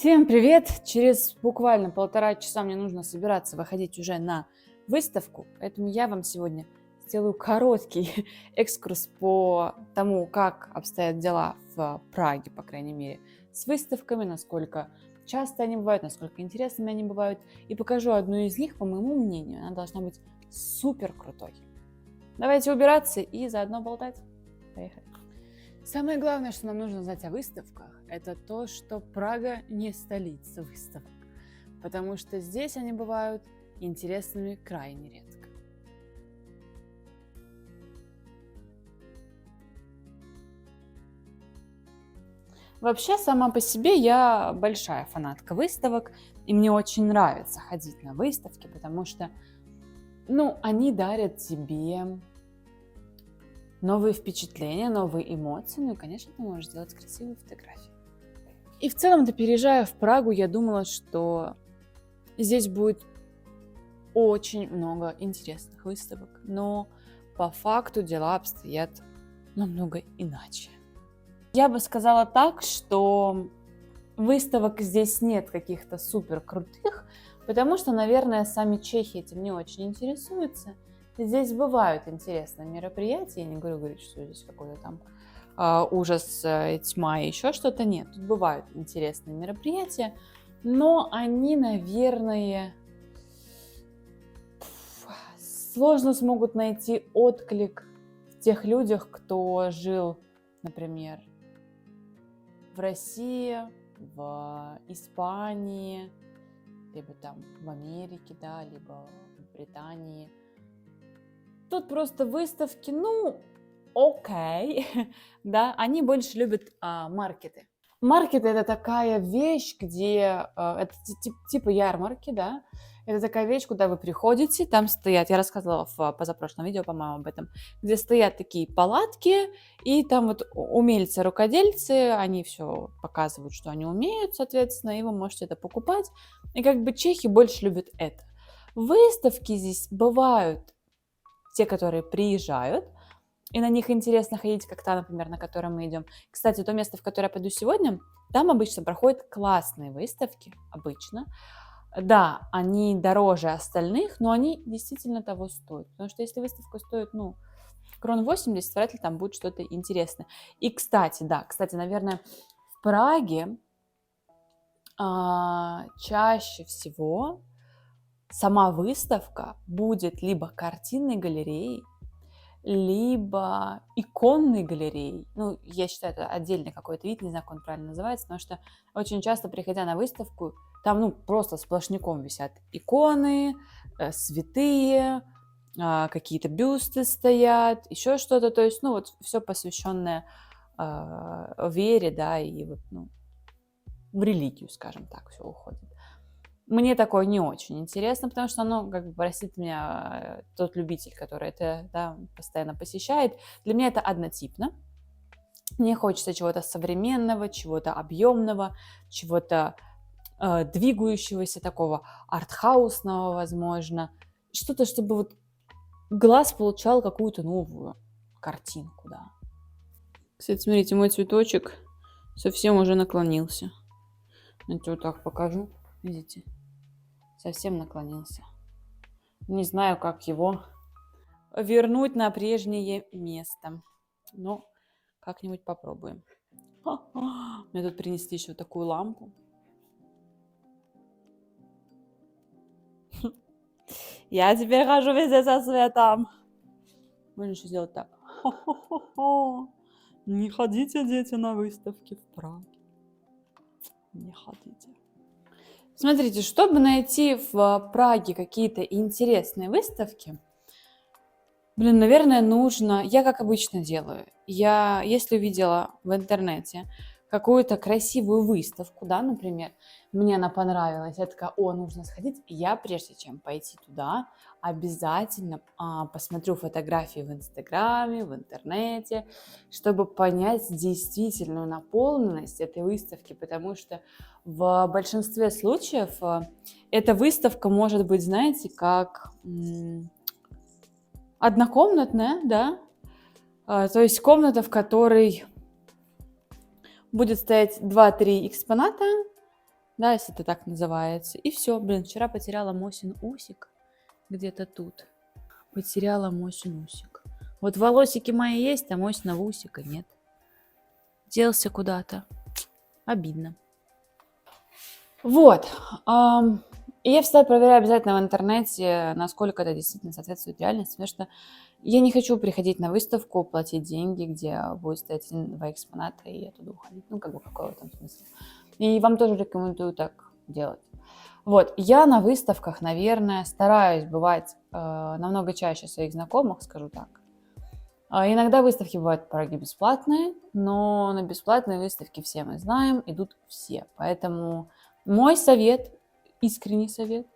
Всем привет! Через буквально 1,5 часа мне нужно собираться выходить уже на выставку, поэтому я вам сегодня сделаю короткий экскурс по тому, как обстоят дела в Праге, по крайней мере, с выставками, насколько часто они бывают, насколько интересными они бывают, и покажу одну из них, по моему мнению, она должна быть супер крутой. Давайте убираться и заодно болтать. Поехали! Самое главное, что нам нужно знать о выставках, это то, что Прага не столица выставок, потому что здесь они бывают интересными крайне редко. Вообще, сама по себе я большая фанатка выставок, и мне очень нравится ходить на выставки, потому что, они дарят тебе новые впечатления, новые эмоции, и, конечно, ты можешь сделать красивые фотографии. И в целом-то, переезжая в Прагу, я думала, что здесь будет очень много интересных выставок, но по факту дела обстоят намного иначе. Я бы сказала так, что выставок здесь нет каких-то супер крутых, потому что, наверное, сами чехи этим не очень интересуются. Здесь бывают интересные мероприятия, я не говорю, что здесь какой-то там ужас, тьма и еще что-то, нет. Тут бывают интересные мероприятия, но они, наверное, сложно смогут найти отклик в тех людях, кто жил, например, в России, в Испании, либо там в Америке, да, либо в Британии. Тут просто выставки, окей, да, они больше любят маркеты. Маркеты — это такая вещь, где, это типа ярмарки, да, это такая вещь, куда вы приходите, там стоят, я рассказывала в позапрошлом видео, по-моему, об этом, где стоят такие палатки, и там вот умельцы, рукодельцы, они все показывают, что они умеют, соответственно, и вы можете это покупать, и как бы чехи больше любят это. Выставки здесь бывают те, которые приезжают, и на них интересно ходить, как та, например, на которой мы идем. Кстати, то место, в которое я пойду сегодня, там обычно проходят классные выставки, обычно. Да, они дороже остальных, но они действительно того стоят. Потому что если выставка стоит, крон 80, вряд ли там будет что-то интересное. И, кстати, наверное, в Праге чаще всего сама выставка будет либо картинной галереей, либо иконной галереей. Я считаю, это отдельный какой-то вид, не знаю, как он правильно называется, потому что очень часто, приходя на выставку, там, просто сплошняком висят иконы, святые, какие-то бюсты стоят, еще что-то, то есть, все посвященное вере, да, и в религию, скажем так, все уходит. Мне такое не очень интересно, потому что оно, простит меня тот любитель, который это, да, постоянно посещает. Для меня это однотипно. Мне хочется чего-то современного, чего-то объемного, чего-то двигающегося, такого артхаусного, возможно. Что-то, чтобы вот глаз получал какую-то новую картинку, да. Кстати, смотрите, мой цветочек совсем уже наклонился. Давайте вот так покажу. Видите? Совсем наклонился. Не знаю, как его вернуть на прежнее место. Но как-нибудь попробуем. Мне тут принесли еще такую лампу. Я теперь хожу везде со светом. Можно еще сделать так. Не ходите, дети, на выставки в Праге. Не ходите. Смотрите, чтобы найти в Праге какие-то интересные выставки, наверное, нужно... Я как обычно делаю. Если увидела в интернете какую-то красивую выставку, да, например, мне она понравилась, я такая, нужно сходить. Я, прежде чем пойти туда, обязательно посмотрю фотографии в Инстаграме, в интернете, чтобы понять действительную наполненность этой выставки, потому что в большинстве случаев эта выставка может быть, знаете, как однокомнатная, да, то есть комната, в которой будет стоять 2-3 экспоната, да, если это так называется. И все, блин, вчера потеряла Мосин усик где-то тут. Потеряла Мосин усик. Вот волосики мои есть, а Мосиного усика нет. Делся куда-то. Обидно. Вот. И я всегда проверяю обязательно в интернете, насколько это действительно соответствует реальности, потому что я не хочу приходить на выставку, платить деньги, где будет стоять один-два экспоната и оттуда уходить. Ну, как бы, какой в этом смысл? И вам тоже рекомендую так делать. Вот, я на выставках, наверное, стараюсь бывать намного чаще своих знакомых, скажу так. Иногда выставки бывают, пороги, бесплатные, но на бесплатные выставки, все мы знаем, идут все. Поэтому мой совет, искренний совет,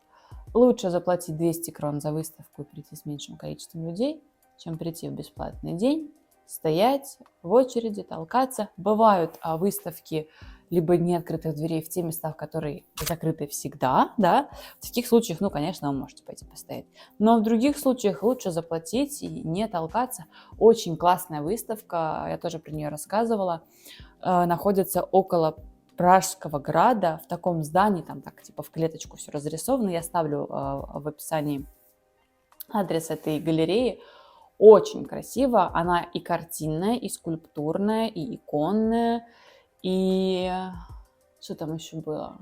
лучше заплатить 200 крон за выставку и прийти с меньшим количеством людей, чем прийти в бесплатный день, стоять в очереди, толкаться. Бывают выставки либо не открытых дверей в те места, в которые закрыты всегда, да. В таких случаях, ну, конечно, вы можете пойти постоять. Но в других случаях лучше заплатить и не толкаться. Очень классная выставка, я тоже про нее рассказывала, находится около Пражского града, в таком здании, там так типа в клеточку все разрисовано. Я ставлю в описании адрес этой галереи. Очень красиво, она и картинная, и скульптурная, и иконная, и что там еще было?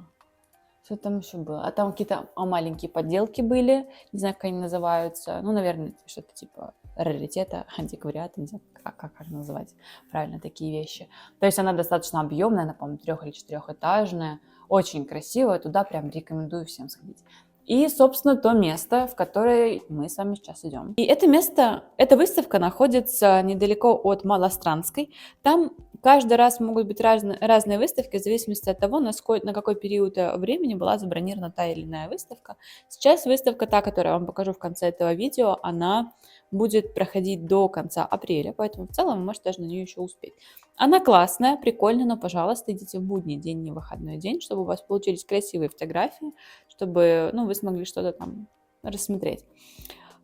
Что там еще было? А там какие-то маленькие подделки были, не знаю, как они называются. Ну, наверное, что-то типа раритета, антиквариата, не знаю, как называть правильно такие вещи. То есть она достаточно объемная, она, по-моему, 3- или 4-этажная, очень красивая, туда прям рекомендую всем сходить. И, собственно, то место, в которое мы с вами сейчас идем. И это место, эта выставка находится недалеко от Малостранской. Там каждый раз могут быть разные выставки в зависимости от того, на какой период времени была забронирована та или иная выставка. Сейчас выставка, та, которую я вам покажу в конце этого видео, она будет проходить до конца апреля, поэтому в целом вы можете даже на нее еще успеть. Она классная, прикольная, но, пожалуйста, идите в будний день, не в выходной день, чтобы у вас получились красивые фотографии, чтобы, ну, вы смогли что-то там рассмотреть.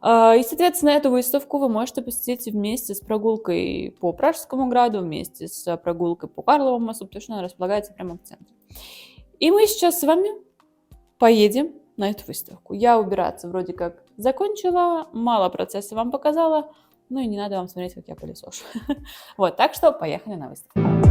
И, соответственно, эту выставку вы можете посетить вместе с прогулкой по Пражскому граду, вместе с прогулкой по Карловому мосту, потому что она располагается прямо в центре. И мы сейчас с вами поедем на эту выставку. Я убираться вроде как закончила, мало процесса вам показала, ну и не надо вам смотреть, как я пылесошу. Вот, так что поехали на выставку.